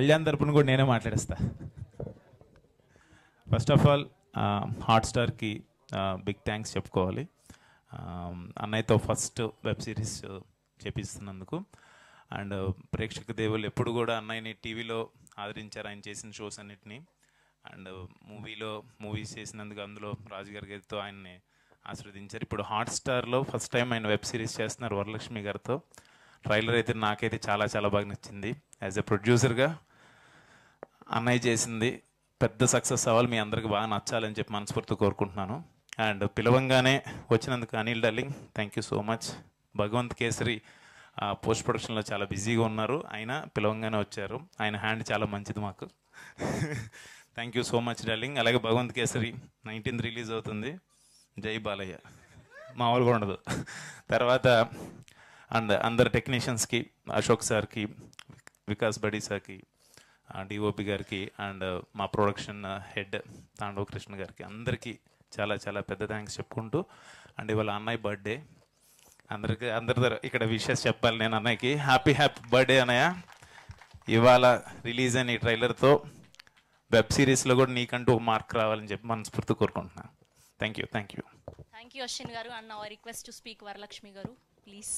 కళ్యాణ్ తరపున కూడా నేనే మాట్లాడేస్తా. ఫస్ట్ ఆఫ్ ఆల్ హాట్స్టార్కి బిగ్ థ్యాంక్స్ చెప్పుకోవాలి. అన్నయ్యతో ఫస్ట్ వెబ్ సిరీస్ చేపిస్తున్నందుకు. అండ్ ప్రేక్షక దేవులు ఎప్పుడు కూడా అన్నయ్యని టీవీలో ఆదరించారు, ఆయన చేసిన షోస్ అన్నిటినీ. అండ్ మూవీస్ చేసినందుకు అందులో రాజుగారి గారితో ఆయన్ని ఆశీర్వదించారు. ఇప్పుడు హాట్స్టార్లో ఫస్ట్ టైం ఆయన వెబ్ సిరీస్ చేస్తున్నారు వరలక్ష్మి గారితో. ట్రైలర్ అయితే నాకైతే చాలా చాలా బాగా నచ్చింది. యాజ్ ఎ ప్రొడ్యూసర్గా అన్నయ్య చేసింది పెద్ద సక్సెస్ అవ్వాలి, మీ అందరికి బాగా నచ్చాలని చెప్పి మనస్ఫూర్తిగా కోరుకుంటున్నాను. అండ్ పిలవంగానే వచ్చినందుకు Anil darling thank you so much. Bhagavanth Kesari post ప్రొడక్షన్లో చాలా బిజీగా ఉన్నారు, అయినా పిలవంగానే వచ్చారు. ఆయన హ్యాండ్ చాలా మంచిది మాకు. Thank you so much darling. అలాగే భగవంత్ కేసరి 19th రిలీజ్ అవుతుంది. జై బాలయ్య, మామూలుగా ఉండదు. తర్వాత అండ్ అందరు టెక్నీషియన్స్కి, అశోక్ సార్కి, వికాస్ బడీ సార్కి, డిఓపి గారికి, అండ్ మా ప్రొడక్షన్ హెడ్ తాండవ కృష్ణ గారికి, అందరికీ చాలా చాలా పెద్ద థ్యాంక్స్ చెప్పుకుంటూ, అండ్ ఇవాళ అన్నయ్య బర్త్డే. అందరి ఇక్కడ విషెస్ చెప్పాలి నేను అన్నయ్యకి. హ్యాపీ బర్త్డే అన్నయ్య. ఇవాళ రిలీజ్ అయిన ఈ ట్రైలర్తో వెబ్ సిరీస్లో కూడా నీకంటూ ఒక మార్క్ రావాలని చెప్పి మనస్ఫూర్తి కోరుకుంటున్నాను. Thank you. Thank you Ashwin garu. And now I request to speak Varalakshmi garu please.